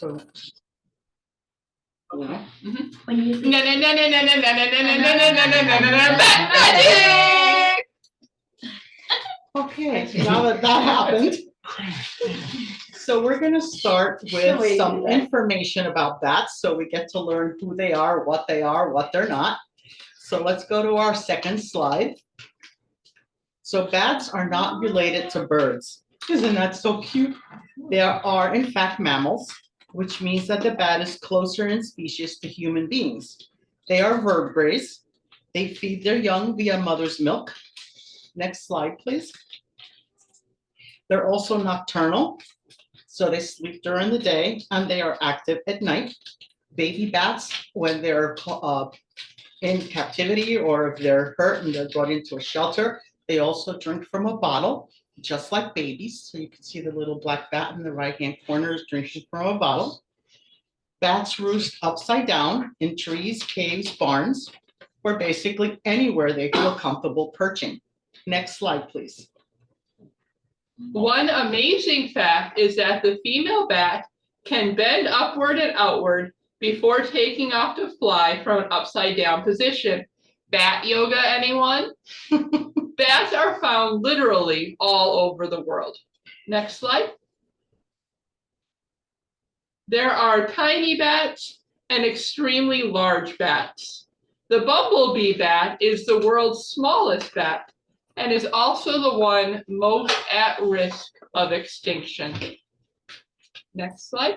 So. When you Magick! Okay, now that happened. So we're going to start with some information about bats so we get to learn who they are, what they're not. So let's go to our second slide. So bats are not related to birds. Isn't that so cute? They are in fact mammals, which means that the bat is closer in species to human beings. They are vertebrates. They feed their young via mother's milk. Next slide, please. They're also nocturnal, so they sleep during the day and they are active at night. Baby bats, when they're in captivity or if they're hurt and they're brought into a shelter, they also drink from a bottle, just like babies. So you can see the little black bat in the right-hand corner is drinking from a bottle. Bats roost upside down in trees, caves, barns, or basically anywhere they feel comfortable perching. Next slide, please. One amazing fact is that the female bat can bend upward and outward before taking off to fly from an upside down position. Bat yoga, anyone? Bats are found literally all over the world. Next slide. There are tiny bats and extremely large bats. The bumblebee bat is the world's smallest bat and is also the one most at risk of extinction. Next slide.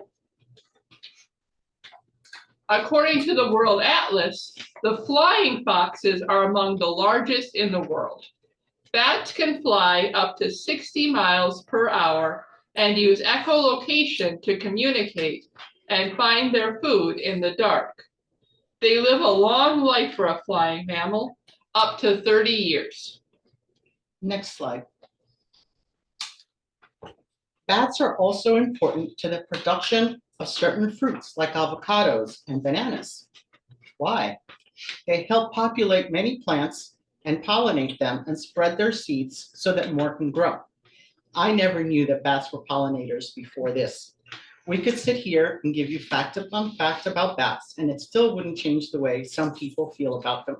According to the World Atlas, the flying foxes are among the largest in the world. Bats can fly up to 60 miles per hour and use echolocation to communicate and find their food in the dark. They live a long life for a flying mammal, up to 30 years. Next slide. Bats are also important to the production of certain fruits like avocados and bananas. Why? They help populate many plants and pollinate them and spread their seeds so that more can grow. I never knew that bats were pollinators before this. We could sit here and give you fact upon fact about bats, and it still wouldn't change the way some people feel about them.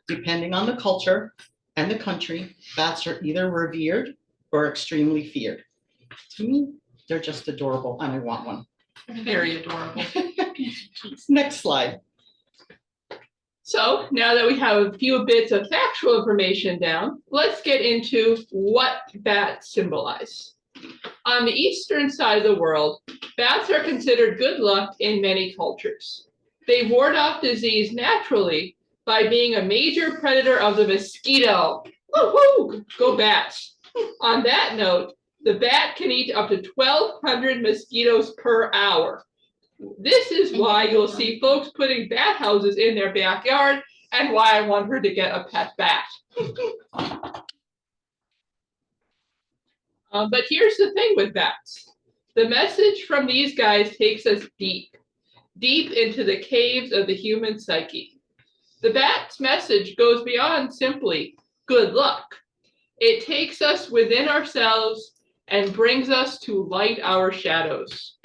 Depending on the culture and the country, bats are either revered or extremely feared. To me, they're just adorable, and I want one. Very adorable. Next slide. So now that we have a few bits of factual information down, let's get into what bats symbolize. On the eastern side of the world, bats are considered good luck in many cultures. They ward off disease naturally by being a major predator of the mosquito. Woo-hoo! Go bats. On that note, the bat can eat up to 1,200 mosquitoes per hour. This is why you'll see folks putting bat houses in their backyard and why I want her to get a pet bat. But here's the thing with bats. The message from these guys takes us deep, deep into the caves of the human psyche. The bat's message goes beyond simply good luck. It takes us within ourselves and brings us to light our shadows.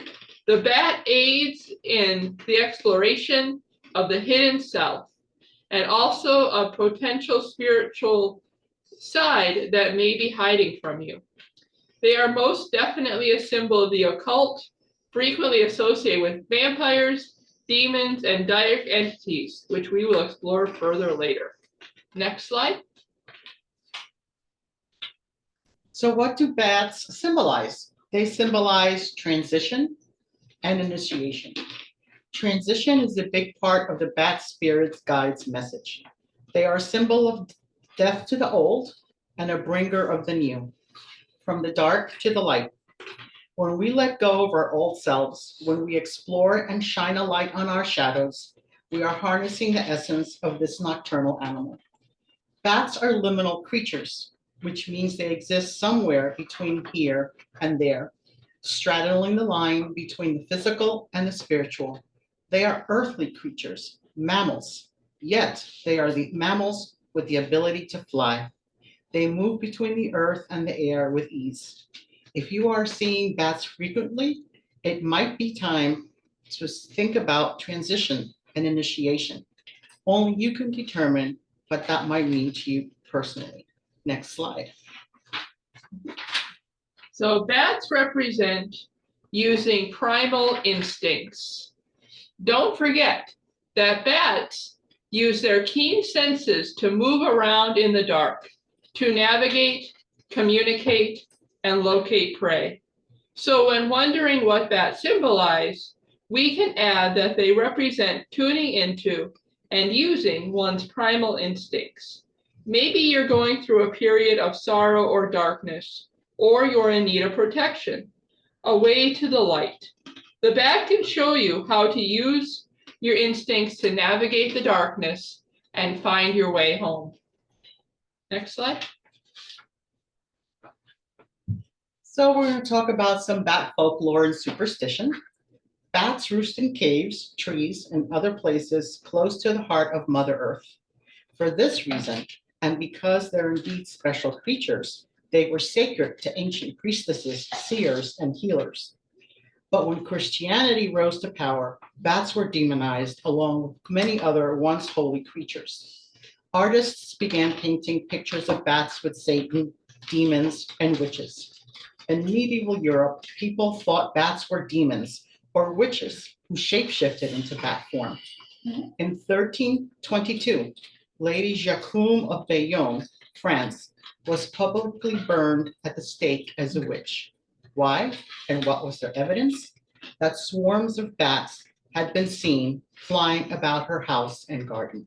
The bat aids in the exploration of the hidden self and also a potential spiritual side that may be hiding from you. They are most definitely a symbol of the occult, frequently associated with vampires, demons, and dark entities, which we will explore further later. Next slide. So what do bats symbolize? They symbolize transition and initiation. Transition is a big part of the bat spirit's guide's message. They are a symbol of death to the old and a bringer of the new, from the dark to the light. When we let go of our old selves, when we explore and shine a light on our shadows, we are harnessing the essence of this nocturnal animal. Bats are liminal creatures, which means they exist somewhere between here and there, straddling the line between the physical and the spiritual. They are earthly creatures, mammals, yet they are the mammals with the ability to fly. They move between the earth and the air with ease. If you are seeing bats frequently, it might be time to think about transition and initiation. Only you can determine what that might mean to you personally. Next slide. So bats represent using primal instincts. Don't forget that bats use their keen senses to move around in the dark, to navigate, communicate, and locate prey. So when wondering what bats symbolize, we can add that they represent tuning into and using one's primal instincts. Maybe you're going through a period of sorrow or darkness, or you're in need of protection, a way to the light. The bat can show you how to use your instincts to navigate the darkness and find your way home. Next slide. So we're going to talk about some bat folklore and superstition. Bats roost in caves, trees, and other places close to the heart of Mother Earth. For this reason, and because they're indeed special creatures, they were sacred to ancient priestesses, seers, and healers. But when Christianity rose to power, bats were demonized along with many other once holy creatures. Artists began painting pictures of bats with Satan, demons, and witches. In medieval Europe, people thought bats were demons or witches who shapeshifted into bat form. In 1322, Lady Jacqueline of Bayonne, France, was publicly burned at the stake as a witch. Why and what was their evidence? That swarms of bats had been seen flying about her house and garden.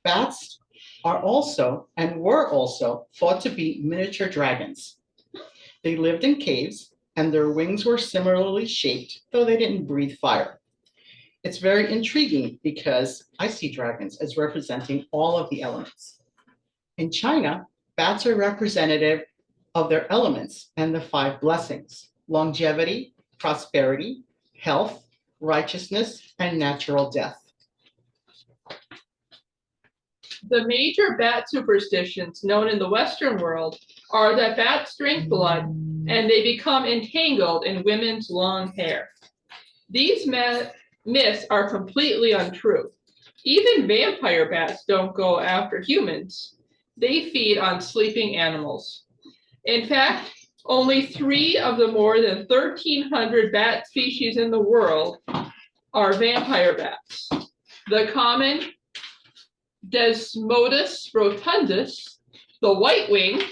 Bats are also and were also thought to be miniature dragons. They lived in caves and their wings were similarly shaped, though they didn't breathe fire. It's very intriguing because I see dragons as representing all of the elements. In China, bats are representative of their elements and the 5 blessings: longevity, prosperity, health, righteousness, and natural death. The major bat superstitions known in the Western world are that bats drink blood and they become entangled in women's long hair. These myths are completely untrue. Even vampire bats don't go after humans. They feed on sleeping animals. In fact, only 3 of the more than 1,300 bat species in the world are vampire bats. The common Desmodus rotundus, the white-winged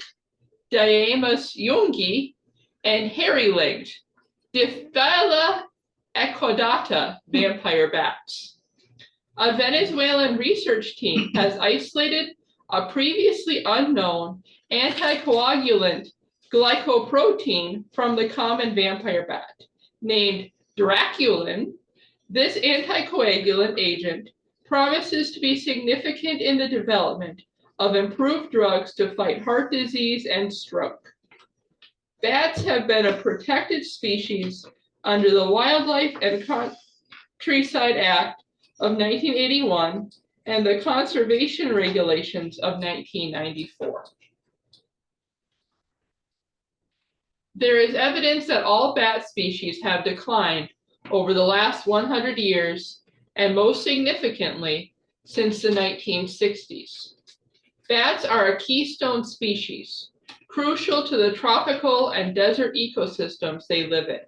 Diamus youngi, and hairy-legged Diphyla ecaudata vampire bats. A Venezuelan research team has isolated a previously unknown anticoagulant glycoprotein from the common vampire bat. Named Draculin, this anticoagulant agent promises to be significant in the development of improved drugs to fight heart disease and stroke. Bats have been a protected species under the Wildlife and Countryside Act of 1981 and the Conservation Regulations of 1994. There is evidence that all bat species have declined over the last 100 years, and most significantly, since the 1960s. Bats are a keystone species, crucial to the tropical and desert ecosystems they live in.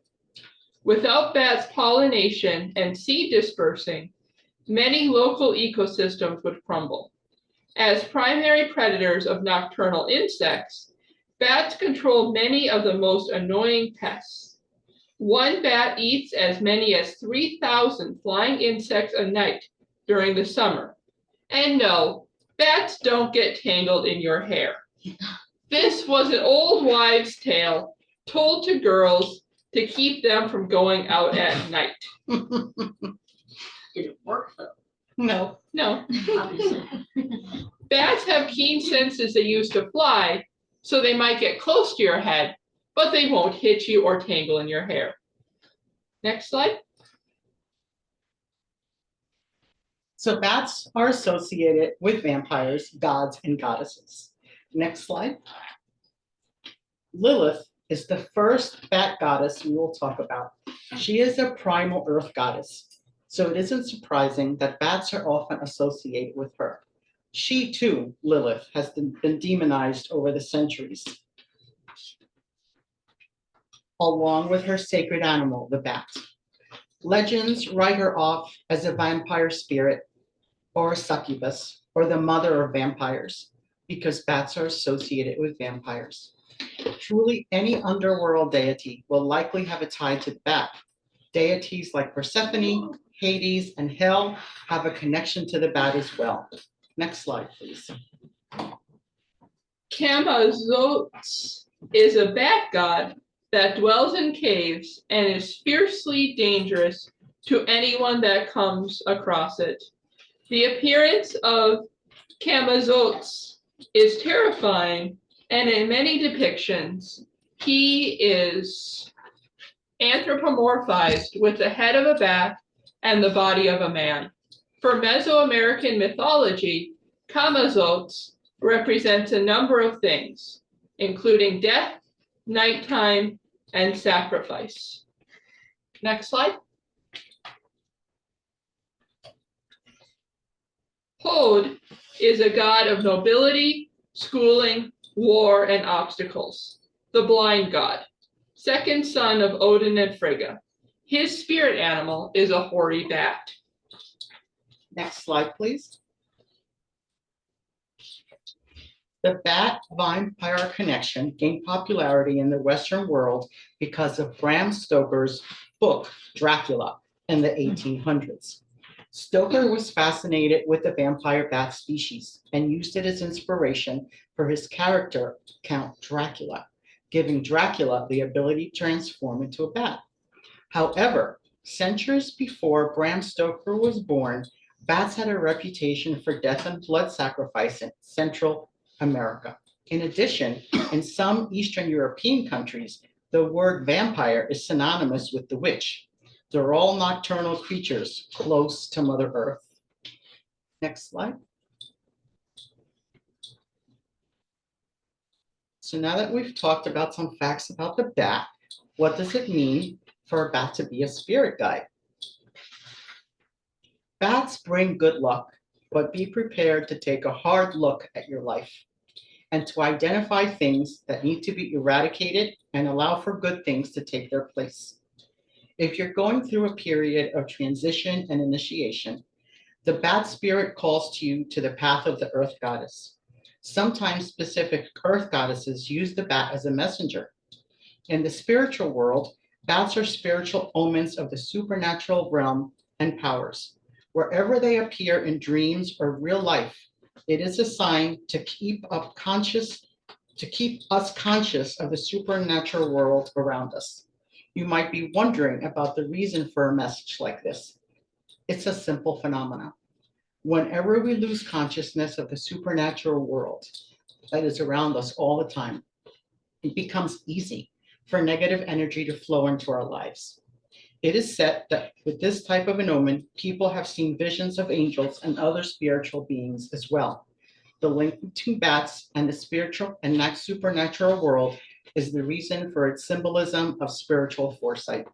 Without bats' pollination and seed dispersing, many local ecosystems would crumble. As primary predators of nocturnal insects, bats control many of the most annoying pests. One bat eats as many as 3,000 flying insects a night during the summer. And no, bats don't get tangled in your hair. This was an old wives' tale told to girls to keep them from going out at night. Did it work though? No. No. Obviously. Bats have keen senses they use to fly, so they might get close to your head, but they won't hit you or tangle in your hair. Next slide. So bats are associated with vampires, gods, and goddesses. Next slide. Lilith is the first bat goddess we will talk about. She is a primal earth goddess, so it isn't surprising that bats are often associated with her. She too, Lilith, has been demonized over the centuries, along with her sacred animal, the bat. Legends write her off as a vampire spirit or a succubus or the mother of vampires because bats are associated with vampires. Truly, any underworld deity will likely have a tie to the bat. Deities like Persephone, Hades, and Hell have a connection to the bat as well. Next slide, please. Camazotz is a bat god that dwells in caves and is fiercely dangerous to anyone that comes across it. The appearance of Camazotz is terrifying, and in many depictions, he is anthropomorphized with the head of a bat and the body of a man. For Mesoamerican mythology, Camazotz represents a number of things, including death, nighttime, and sacrifice. Next slide. Hod is a god of nobility, schooling, war, and obstacles. The blind god, second son of Odin and Frigga. His spirit animal is a hoary bat. Next slide, please. The bat-vampire connection gained popularity in the Western world because of Bram Stoker's book, Dracula, in the 1800s. Stoker was fascinated with the vampire bat species and used it as inspiration for his character, Count Dracula, giving Dracula the ability to transform into a bat. However, centuries before Bram Stoker was born, bats had a reputation for death and blood sacrifice in Central America. In addition, in some Eastern European countries, the word vampire is synonymous with the witch. They're all nocturnal creatures close to Mother Earth. Next slide. So now that we've talked about some facts about the bat, what does it mean for a bat to be a spirit guide? Bats bring good luck, but be prepared to take a hard look at your life and to identify things that need to be eradicated and allow for good things to take their place. If you're going through a period of transition and initiation, the bat spirit calls to you to the path of the earth goddess. Sometimes specific earth goddesses use the bat as a messenger. In the spiritual world, bats are spiritual omens of the supernatural realm and powers. Wherever they appear in dreams or real life, it is a sign to keep us conscious of the supernatural world around us. You might be wondering about the reason for a message like this. It's a simple phenomenon. Whenever we lose consciousness of the supernatural world that is around us all the time, it becomes easy for negative energy to flow into our lives. It is said that with this type of an omen, people have seen visions of angels and other spiritual beings as well. The link between bats and the spiritual and not supernatural world is the reason for its symbolism of spiritual foresight.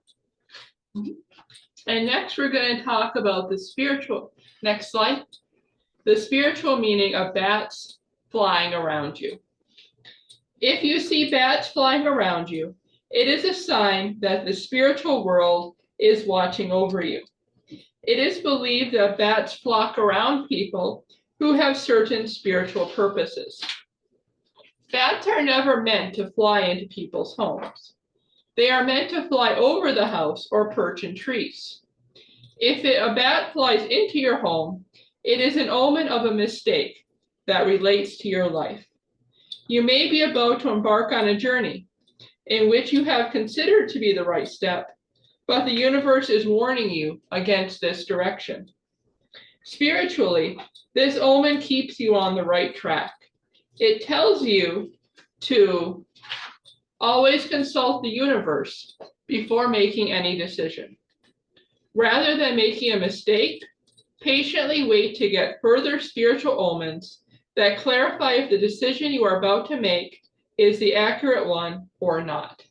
And next, we're going to talk about the spiritual. Next slide. The spiritual meaning of bats flying around you. If you see bats flying around you, it is a sign that the spiritual world is watching over you. It is believed that bats flock around people who have certain spiritual purposes. Bats are never meant to fly into people's homes. They are meant to fly over the house or perch in trees. If a bat flies into your home, it is an omen of a mistake that relates to your life. You may be about to embark on a journey in which you have considered to be the right step, but the universe is warning you against this direction. Spiritually, this omen keeps you on the right track. It tells you to always consult the universe before making any decision. Rather than making a mistake, patiently wait to get further spiritual omens that clarify if the decision you are about to make is the accurate one or not.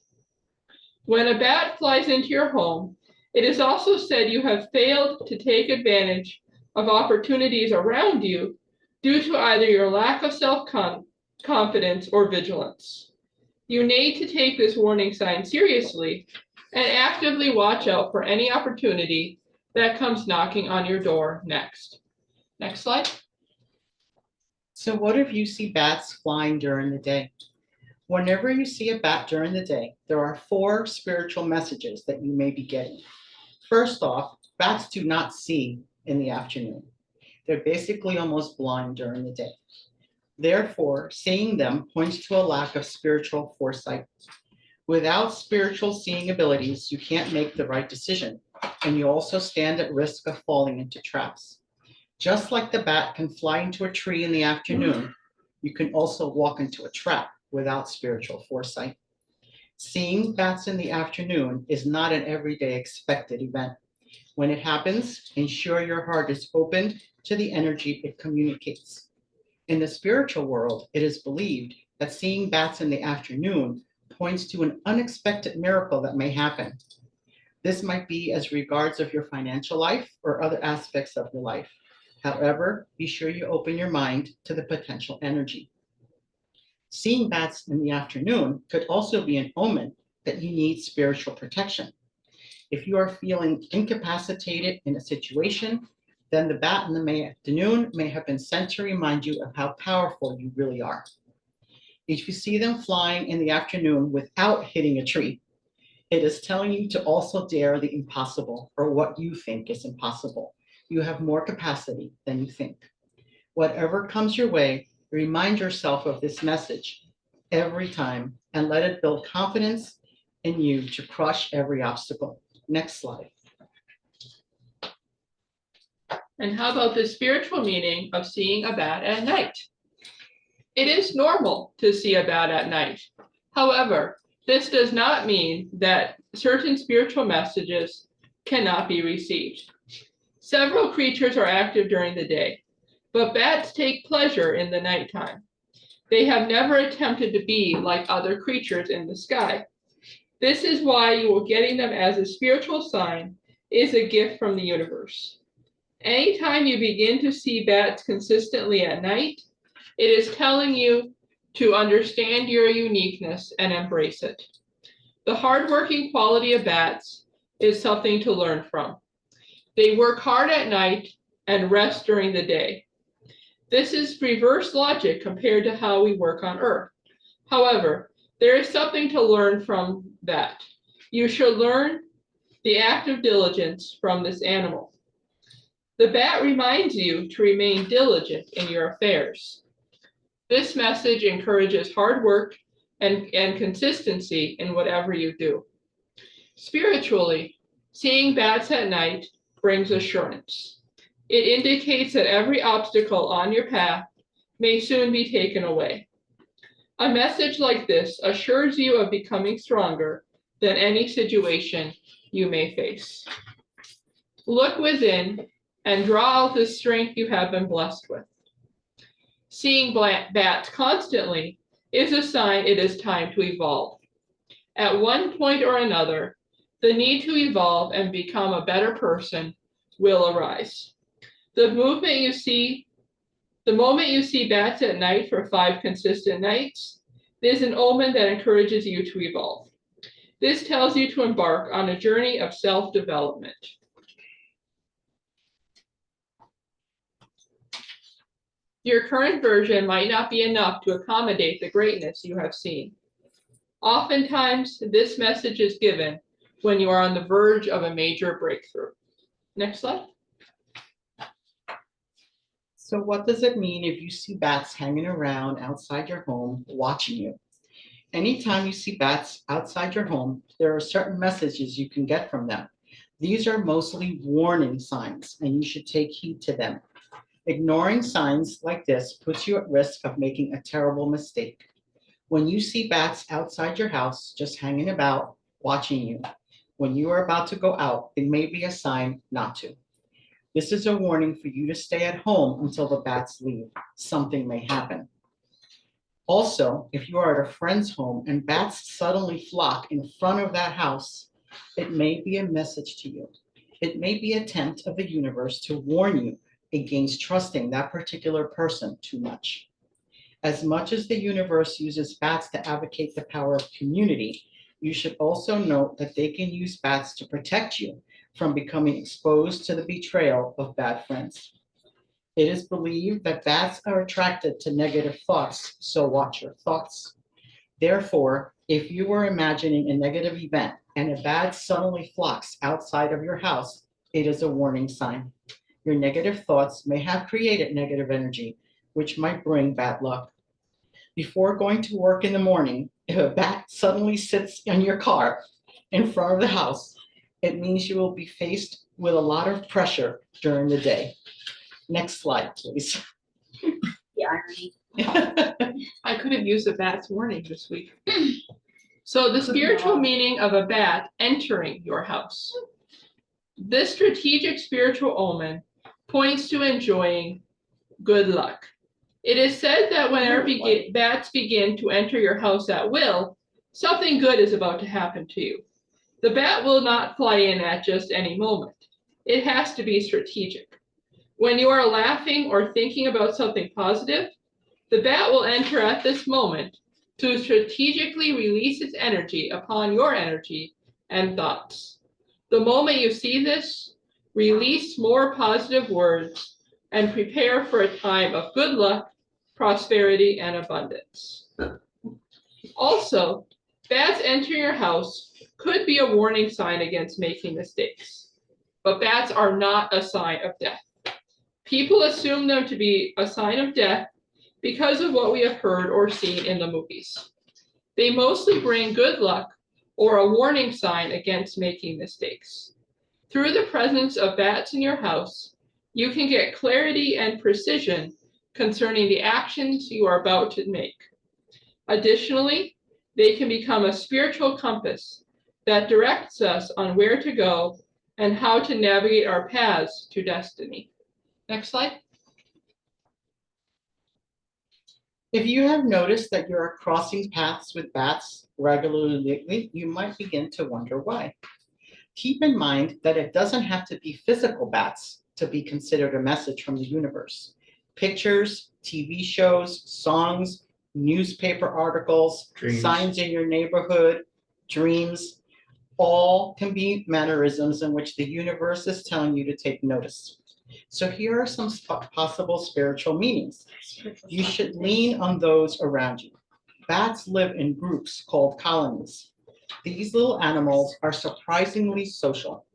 When a bat flies into your home, it is also said you have failed to take advantage of opportunities around you due to either your lack of self-confidence or vigilance. You need to take this warning sign seriously and actively watch out for any opportunity that comes knocking on your door next. Next slide. So what if you see bats flying during the day? Whenever you see a bat during the day, there are 4 spiritual messages that you may be getting. First off, bats do not see in the afternoon. They're basically almost blind during the day. Therefore, seeing them points to a lack of spiritual foresight. Without spiritual seeing abilities, you can't make the right decision, and you also stand at risk of falling into traps. Just like the bat can fly into a tree in the afternoon, you can also walk into a trap without spiritual foresight. Seeing bats in the afternoon is not an everyday expected event. When it happens, ensure your heart is opened to the energy it communicates. In the spiritual world, it is believed that seeing bats in the afternoon points to an unexpected miracle that may happen. This might be as regards of your financial life or other aspects of your life. However, be sure you open your mind to the potential energy. Seeing bats in the afternoon could also be an omen that you need spiritual protection. If you are feeling incapacitated in a situation, then the bat in the afternoon may have been sent to remind you of how powerful you really are. If you see them flying in the afternoon without hitting a tree, it is telling you to also dare the impossible, or what you think is impossible. You have more capacity than you think. Whatever comes your way, remind yourself of this message every time and let it build confidence in you to crush every obstacle. Next slide. And how about the spiritual meaning of seeing a bat at night? It is normal to see a bat at night. However, this does not mean that certain spiritual messages cannot be received. Several creatures are active during the day, but bats take pleasure in the nighttime. They have never attempted to be like other creatures in the sky. This is why you are getting them as a spiritual sign is a gift from the universe. Anytime you begin to see bats consistently at night, it is telling you to understand your uniqueness and embrace it. The hardworking quality of bats is something to learn from. They work hard at night and rest during the day. This is reverse logic compared to how we work on Earth. However, there is something to learn from that. You should learn the act of diligence from this animal. The bat reminds you to remain diligent in your affairs. This message encourages hard work and consistency in whatever you do. Spiritually, seeing bats at night brings assurance. It indicates that every obstacle on your path may soon be taken away. A message like this assures you of becoming stronger than any situation you may face. Look within and draw out the strength you have been blessed with. Seeing bats constantly is a sign it is time to evolve. At one point or another, the need to evolve and become a better person will arise. The moment you see bats at night for 5 consistent nights, it is an omen that encourages you to evolve. This tells you to embark on a journey of self-development. Your current version might not be enough to accommodate the greatness you have seen. Oftentimes, this message is given when you are on the verge of a major breakthrough. Next slide. So what does it mean if you see bats hanging around outside your home watching you? Anytime you see bats outside your home, there are certain messages you can get from them. These are mostly warning signs, and you should take heed to them. Ignoring signs like this puts you at risk of making a terrible mistake. When you see bats outside your house just hanging about, watching you, when you are about to go out, it may be a sign not to. This is a warning for you to stay at home until the bats leave. Something may happen. Also, if you are at a friend's home and bats suddenly flock in front of that house, it may be a message to you. It may be an attempt of the universe to warn you against trusting that particular person too much. As much as the universe uses bats to advocate the power of community, you should also note that they can use bats to protect you from becoming exposed to the betrayal of bad friends. It is believed that bats are attracted to negative thoughts, so watch your thoughts. Therefore, if you were imagining a negative event and a bat suddenly flocks outside of your house, it is a warning sign. Your negative thoughts may have created negative energy, which might bring bad luck. Before going to work in the morning, if a bat suddenly sits in your car in front of the house, it means you will be faced with a lot of pressure during the day. Next slide, please. The irony. I could have used a bat's warning this week. So the spiritual meaning of a bat entering your house. This strategic spiritual omen points to enjoying good luck. It is said that whenever bats begin to enter your house at will, something good is about to happen to you. The bat will not fly in at just any moment. It has to be strategic. When you are laughing or thinking about something positive, the bat will enter at this moment to strategically release its energy upon your energy and thoughts. The moment you see this, release more positive words and prepare for a time of good luck, prosperity, and abundance. Also, bats entering your house could be a warning sign against making mistakes, but bats are not a sign of death. People assume them to be a sign of death because of what we have heard or seen in the movies. They mostly bring good luck or a warning sign against making mistakes. Through the presence of bats in your house, you can get clarity and precision concerning the actions you are about to make. Additionally, they can become a spiritual compass that directs us on where to go and how to navigate our paths to destiny. Next slide. If you have noticed that you are crossing paths with bats regularly lately, you might begin to wonder why. Keep in mind that it doesn't have to be physical bats to be considered a message from the universe. Pictures, TV shows, songs, newspaper articles, Dreams. Signs in your neighborhood, dreams, all can be mannerisms in which the universe is telling you to take notice. So here are some possible spiritual meanings. You should lean on those around you. Bats live in groups called colonies. These little animals are surprisingly social.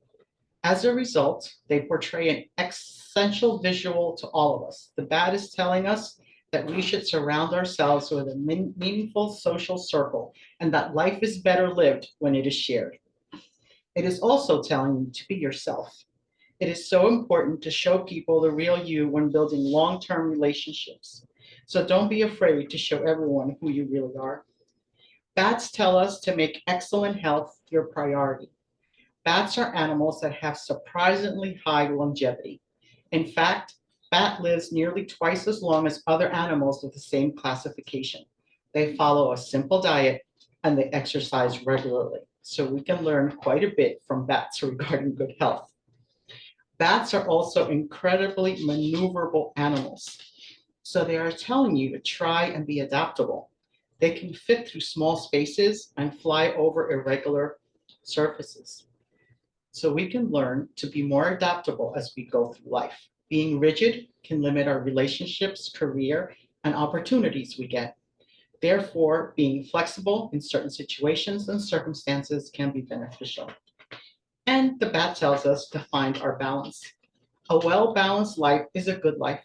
As a result, they portray an essential visual to all of us. The bat is telling us that we should surround ourselves with a meaningful social circle and that life is better lived when it is shared. It is also telling you to be yourself. It is so important to show people the real you when building long-term relationships. So don't be afraid to show everyone who you really are. Bats tell us to make excellent health your priority. Bats are animals that have surprisingly high longevity. In fact, bat lives nearly twice as long as other animals of the same classification. They follow a simple diet and they exercise regularly. So we can learn quite a bit from bats regarding good health. Bats are also incredibly maneuverable animals. So they are telling you to try and be adaptable. They can fit through small spaces and fly over irregular surfaces. So we can learn to be more adaptable as we go through life. Being rigid can limit our relationships, career, and opportunities we get. Therefore, being flexible in certain situations and circumstances can be beneficial. And the bat tells us to find our balance. A well-balanced life is a good life.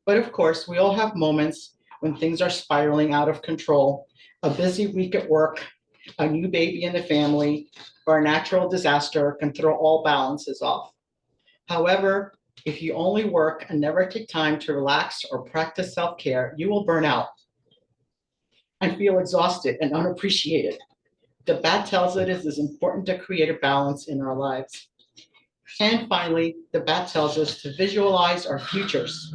But of course, we all have moments when things are spiraling out of control, a busy week at work, a new baby in the family, or a natural disaster can throw all balances off. However, if you only work and never take time to relax or practice self-care, you will burn out and feel exhausted and unappreciated. The bat tells us it is important to create a balance in our lives. And finally, the bat tells us to visualize our futures.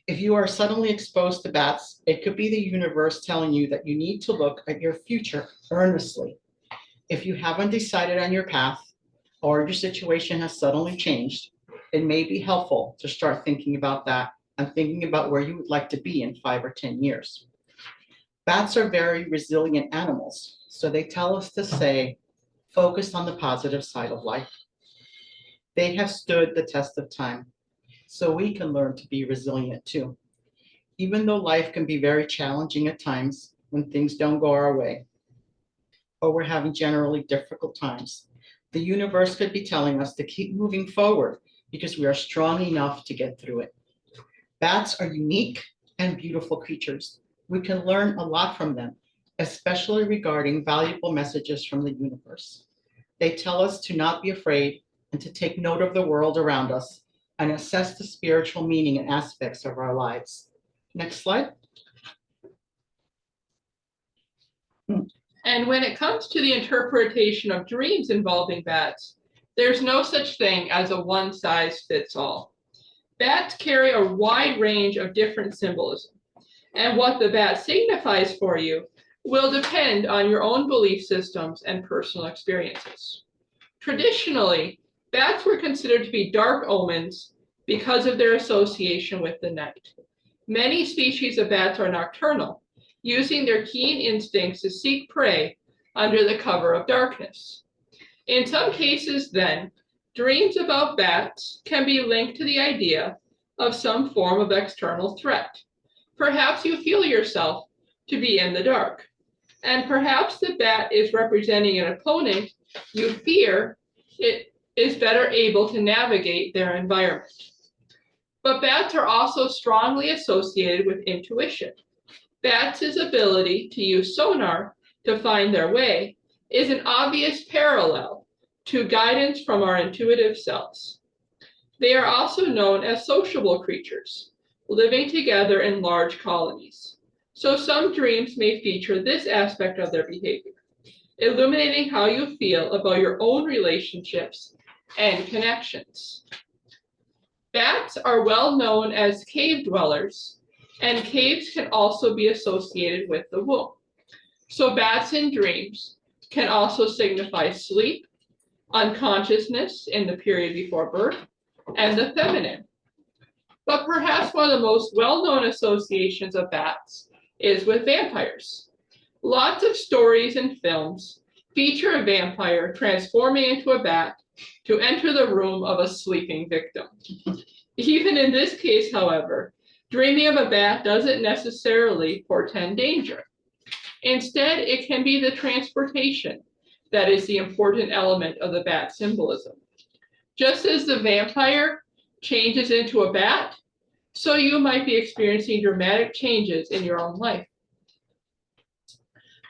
If you are suddenly exposed to bats, it could be the universe telling you that you need to look at your future earnestly. If you haven't decided on your path or your situation has suddenly changed, it may be helpful to start thinking about that and thinking about where you would like to be in 5 or 10 years. Bats are very resilient animals, so they tell us to say, focus on the positive side of life. They have stood the test of time, so we can learn to be resilient too. Even though life can be very challenging at times when things don't go our way, or we're having generally difficult times, the universe could be telling us to keep moving forward because we are strong enough to get through it. Bats are unique and beautiful creatures. We can learn a lot from them, especially regarding valuable messages from the universe. They tell us to not be afraid and to take note of the world around us and assess the spiritual meaning and aspects of our lives. Next slide. And when it comes to the interpretation of dreams involving bats, there's no such thing as a one-size-fits-all. Bats carry a wide range of different symbolism, and what the bat signifies for you will depend on your own belief systems and personal experiences. Traditionally, bats were considered to be dark omens because of their association with the night. Many species of bats are nocturnal, using their keen instincts to seek prey under the cover of darkness. In some cases, then, dreams about bats can be linked to the idea of some form of external threat. Perhaps you feel yourself to be in the dark, and perhaps the bat is representing an opponent you fear it is better able to navigate their environment. But bats are also strongly associated with intuition. Bats' ability to use sonar to find their way is an obvious parallel to guidance from our intuitive selves. They are also known as sociable creatures, living together in large colonies. So some dreams may feature this aspect of their behavior, illuminating how you feel about your own relationships and connections. Bats are well known as cave dwellers, and caves can also be associated with the womb. So bats in dreams can also signify sleep, unconsciousness in the period before birth, and the feminine. But perhaps one of the most well-known associations of bats is with vampires. Lots of stories and films feature a vampire transforming into a bat to enter the room of a sleeping victim. Even in this case, however, dreaming of a bat doesn't necessarily portend danger. Instead, it can be the transportation that is the important element of the bat symbolism. Just as the vampire changes into a bat, so you might be experiencing dramatic changes in your own life.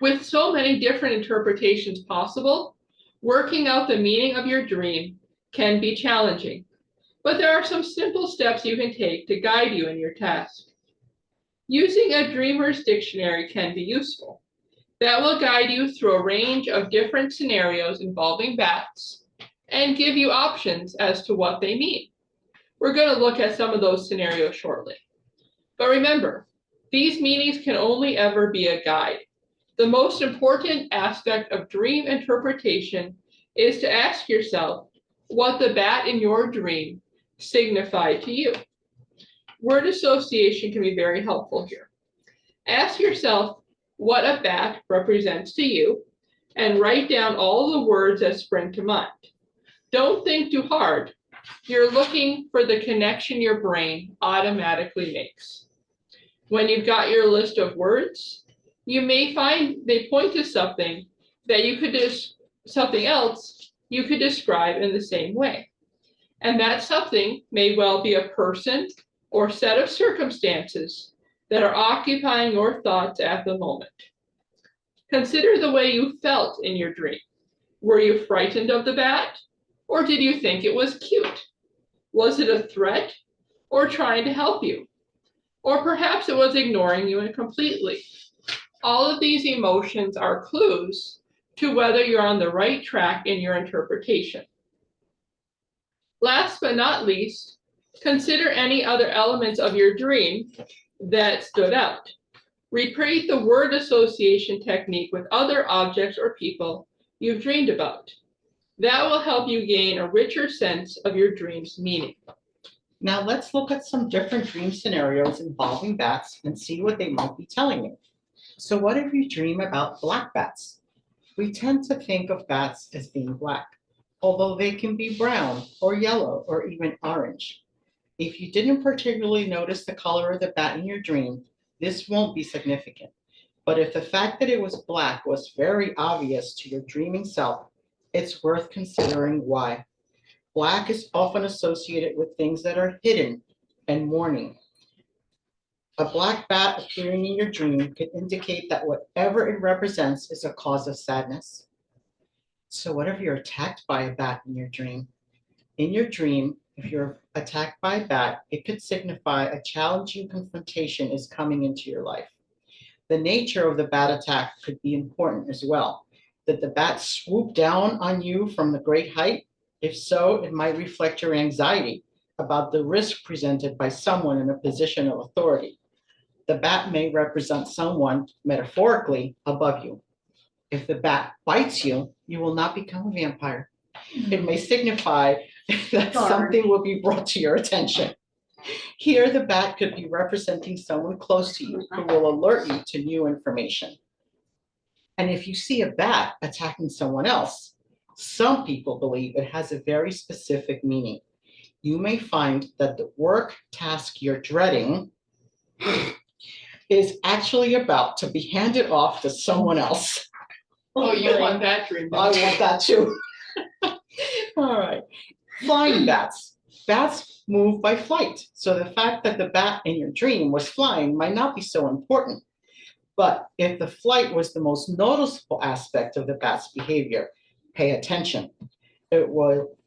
With so many different interpretations possible, working out the meaning of your dream can be challenging, but there are some simple steps you can take to guide you in your task. Using a dreamer's dictionary can be useful. That will guide you through a range of different scenarios involving bats and give you options as to what they mean. We're going to look at some of those scenarios shortly. But remember, these meanings can only ever be a guide. The most important aspect of dream interpretation is to ask yourself what the bat in your dream signified to you. Word association can be very helpful here. Ask yourself what a bat represents to you and write down all the words that spring to mind. Don't think too hard. You're looking for the connection your brain automatically makes. When you've got your list of words, you may find they point to something that you could something else you could describe in the same way. And that something may well be a person or set of circumstances that are occupying your thoughts at the moment. Consider the way you felt in your dream. Were you frightened of the bat, or did you think it was cute? Was it a threat or trying to help you? Or perhaps it was ignoring you completely. All of these emotions are clues to whether you're on the right track in your interpretation. Last but not least, Consider any other elements of your dream that stood out. Repeat the word association technique with other objects or people you've dreamed about. That will help you gain a richer sense of your dream's meaning. Now let's look at some different dream scenarios involving bats and see what they might be telling you. So what if you dream about black bats? We tend to think of bats as being black, although they can be brown or yellow or even orange. If you didn't particularly notice the color of the bat in your dream, this won't be significant. But if the fact that it was black was very obvious to your dreaming self, it's worth considering why. Black is often associated with things that are hidden and mourning. A black bat appearing in your dream could indicate that whatever it represents is a cause of sadness. So what if you're attacked by a bat in your dream? In your dream, if you're attacked by a bat, it could signify a challenging confrontation is coming into your life. The nature of the bat attack could be important as well. Did the bat swoop down on you from the great height? If so, it might reflect your anxiety about the risk presented by someone in a position of authority. The bat may represent someone, metaphorically, above you. If the bat bites you, you will not become a vampire. It may signify that something will be brought to your attention. Here, the bat could be representing someone close to you who will alert you to new information. And if you see a bat attacking someone else, some people believe it has a very specific meaning. You may find that the work task you're dreading is actually about to be handed off to someone else. Oh, you want that dream? I want that too. All right. Flying bats. Bats move by flight. So the fact that the bat in your dream was flying might not be so important. But if the flight was the most noticeable aspect of the bat's behavior, pay attention. It will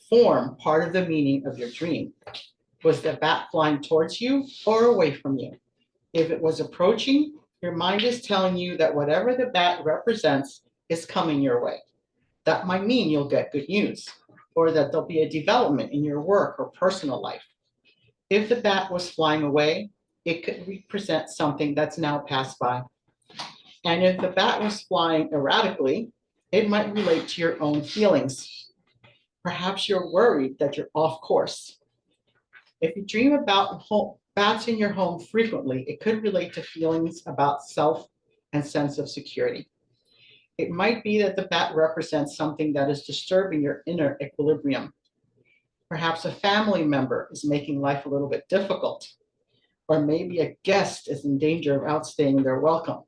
form part of the meaning of your dream. Was the bat flying towards you or away from you? If it was approaching, your mind is telling you that whatever the bat represents is coming your way. That might mean you'll get good news, or that there'll be a development in your work or personal life. If the bat was flying away, it could represent something that's now passed by. And if the bat was flying erratically, it might relate to your own feelings. Perhaps you're worried that you're off course. If you dream about bats in your home frequently, it could relate to feelings about self and sense of security. It might be that the bat represents something that is disturbing your inner equilibrium. Perhaps a family member is making life a little bit difficult, or maybe a guest is in danger of outstaying their welcome.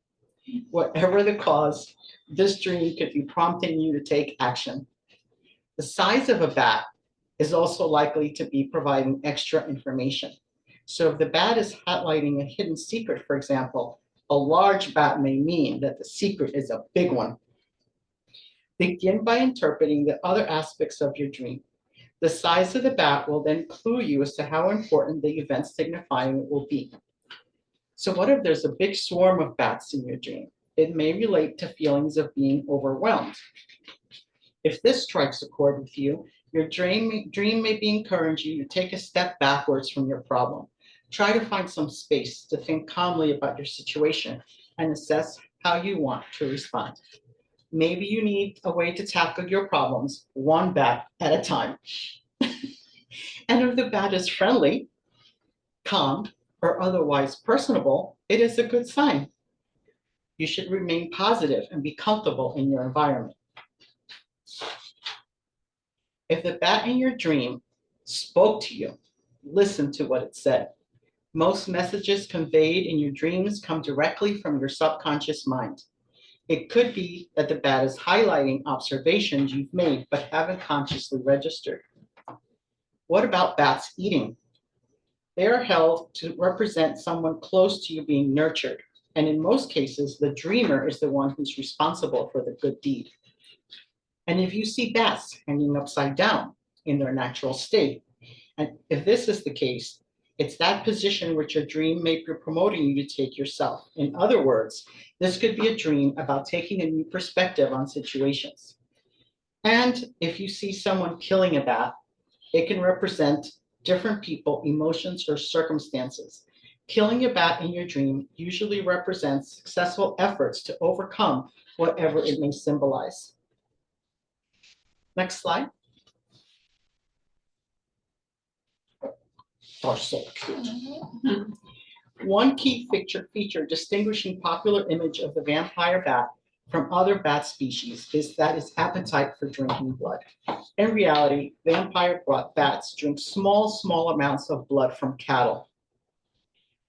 Whatever the cause, this dream could be prompting you to take action. The size of a bat is also likely to be providing extra information. So if the bat is highlighting a hidden secret, for example, a large bat may mean that the secret is a big one. Begin by interpreting the other aspects of your dream. The size of the bat will then clue you as to how important the event signifying it will be. So what if there's a big swarm of bats in your dream? It may relate to feelings of being overwhelmed. If this strikes a chord with you, your dream may be encouraging you to take a step backwards from your problem. Try to find some space to think calmly about your situation and assess how you want to respond. Maybe you need a way to tackle your problems one bat at a time. And if the bat is friendly, calm, or otherwise personable, it is a good sign. You should remain positive and be comfortable in your environment. If the bat in your dream spoke to you, listen to what it said. Most messages conveyed in your dreams come directly from your subconscious mind. It could be that the bat is highlighting observations you've made but haven't consciously registered. What about bats eating? They are held to represent someone close to you being nurtured, and in most cases, the dreamer is the one who's responsible for the good deed. And if you see bats hanging upside down in their natural state, and if this is the case, it's that position which your dream may be promoting you to take yourself. In other words, this could be a dream about taking a new perspective on situations. And if you see someone killing a bat, it can represent different people, emotions, or circumstances. Killing a bat in your dream usually represents successful efforts to overcome whatever it may symbolize. Next slide. Are so cute. One key feature distinguishing popular image of the vampire bat from other bat species is that its appetite for drinking blood. In reality, vampire bats drink small amounts of blood from cattle.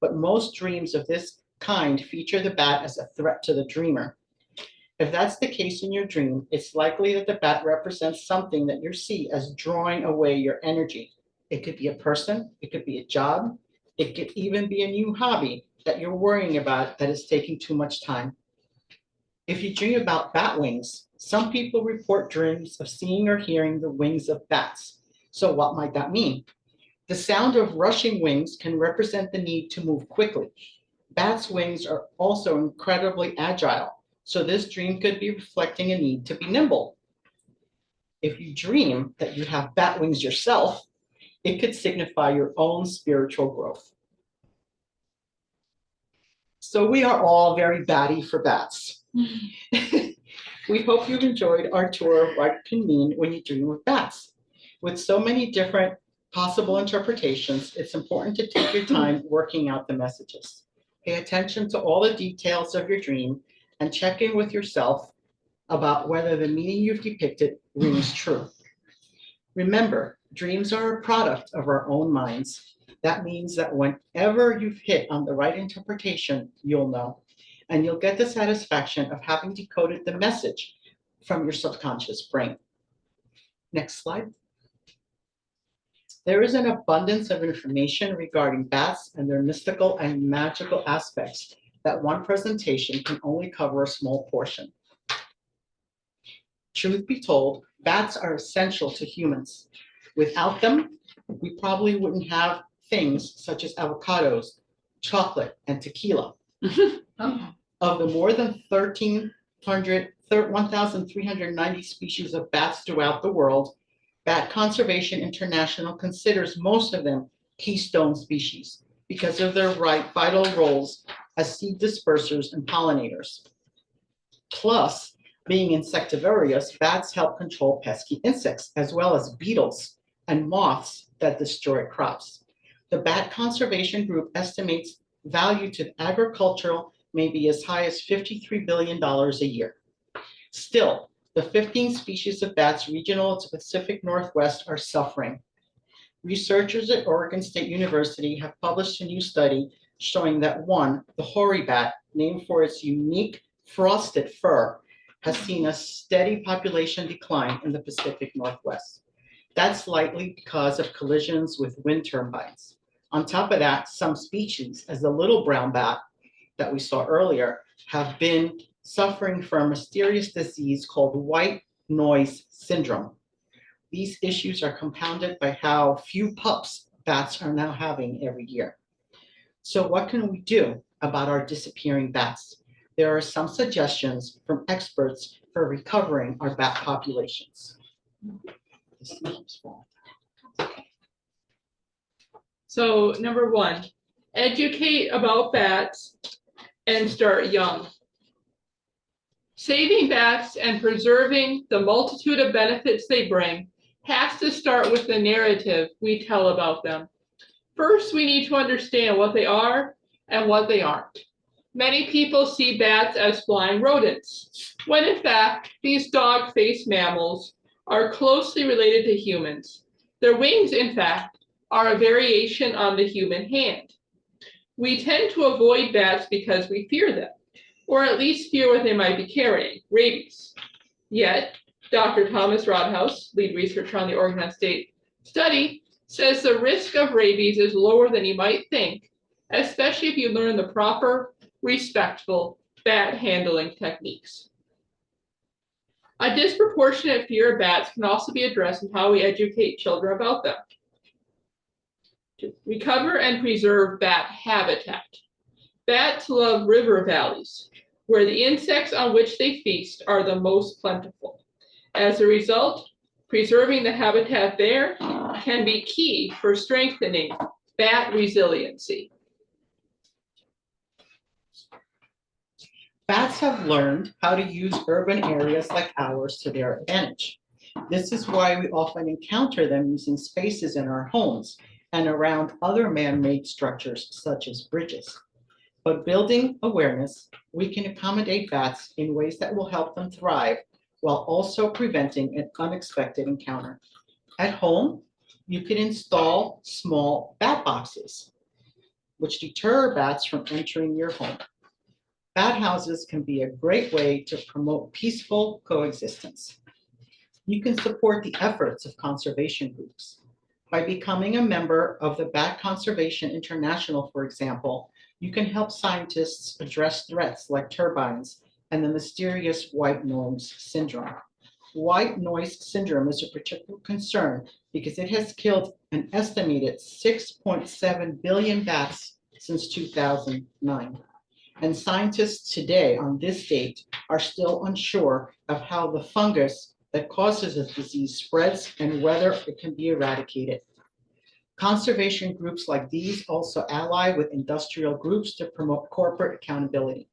But most dreams of this kind feature the bat as a threat to the dreamer. If that's the case in your dream, it's likely that the bat represents something that you see as drawing away your energy. It could be a person, it could be a job, it could even be a new hobby that you're worrying about that is taking too much time. If you dream about bat wings, some people report dreams of seeing or hearing the wings of bats. So what might that mean? The sound of rushing wings can represent the need to move quickly. Bats' wings are also incredibly agile, so this dream could be reflecting a need to be nimble. If you dream that you have bat wings yourself, it could signify your own spiritual growth. So we are all very batty for bats. We hope you've enjoyed our tour of what it can mean when you dream of bats. With so many different possible interpretations, it's important to take your time working out the messages. Pay attention to all the details of your dream and check in with yourself about whether the meaning you've depicted rings true. Remember, dreams are a product of our own minds. That means that whenever you've hit on the right interpretation, you'll know. And you'll get the satisfaction of having decoded the message from your subconscious brain. Next slide. There is an abundance of information regarding bats and their mystical and magical aspects that one presentation can only cover a small portion. Truth be told, bats are essential to humans. Without them, we probably wouldn't have things such as avocados, chocolate, and tequila. Of the more than 1,390 species of bats throughout the world, Bat Conservation International considers most of them keystone species because of their vital roles as seed dispersers and pollinators. Plus, being insectivorous, bats help control pesky insects as well as beetles and moths that destroy crops. The Bat Conservation Group estimates value to agricultural may be as high as $53 billion a year. Still, the 15 species of bats regional to Pacific Northwest are suffering. Researchers at Oregon State University have published a new study showing that one, the hoary bat, named for its unique frosted fur, has seen a steady population decline in the Pacific Northwest. That's likely because of collisions with wind turbines. On top of that, some species, as the little brown bat that we saw earlier, have been suffering from a mysterious disease called white noise syndrome. These issues are compounded by how few pups bats are now having every year. So what can we do about our disappearing bats? There are some suggestions from experts for recovering our bat populations. So number one, educate about bats and start young. Saving bats and preserving the multitude of benefits they bring has to start with the narrative we tell about them. First, we need to understand what they are and what they aren't. Many people see bats as flying rodents, when in fact, these dog-faced mammals are closely related to humans. Their wings, in fact, are a variation on the human hand. We tend to avoid bats because we fear them, or at least fear what they might be carrying, rabies. Yet, Dr. Thomas Rodhouse, lead researcher on the Oregon State study, says the risk of rabies is lower than you might think, especially if you learn the proper, respectful bat handling techniques. A disproportionate fear of bats can also be addressed in how we educate children about them. To recover and preserve bat habitat. Bats love river valleys, where the insects on which they feast are the most plentiful. As a result, preserving the habitat there can be key for strengthening bat resiliency. Bats have learned how to use urban areas like ours to their advantage. This is why we often encounter them using spaces in our homes and around other man-made structures such as bridges. But building awareness, we can accommodate bats in ways that will help them thrive while also preventing an unexpected encounter. At home, you can install small bat boxes, which deter bats from entering your home. Bat houses can be a great way to promote peaceful coexistence. You can support the efforts of conservation groups. By becoming a member of the Bat Conservation International, for example, you can help scientists address threats like turbines and the mysterious white noise syndrome. White noise syndrome is a particular concern because it has killed an estimated 6.7 billion bats since 2009. And scientists today, on this date, are still unsure of how the fungus that causes this disease spreads and whether it can be eradicated. Conservation groups like these also ally with industrial groups to promote corporate accountability.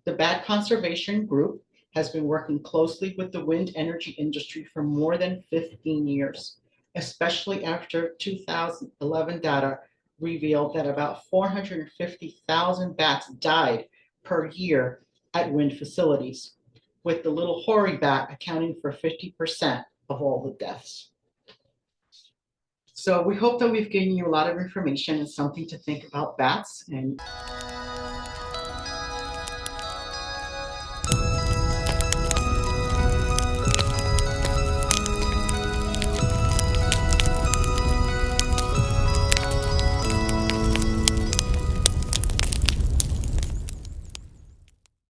The Bat Conservation Group has been working closely with the wind energy industry for more than 15 years, especially after 2011 data revealed that about 450,000 bats died per year at wind facilities, with the little hoary bat accounting for 50% of all the deaths. So we hope that we've given you a lot of information and something to think about bats. And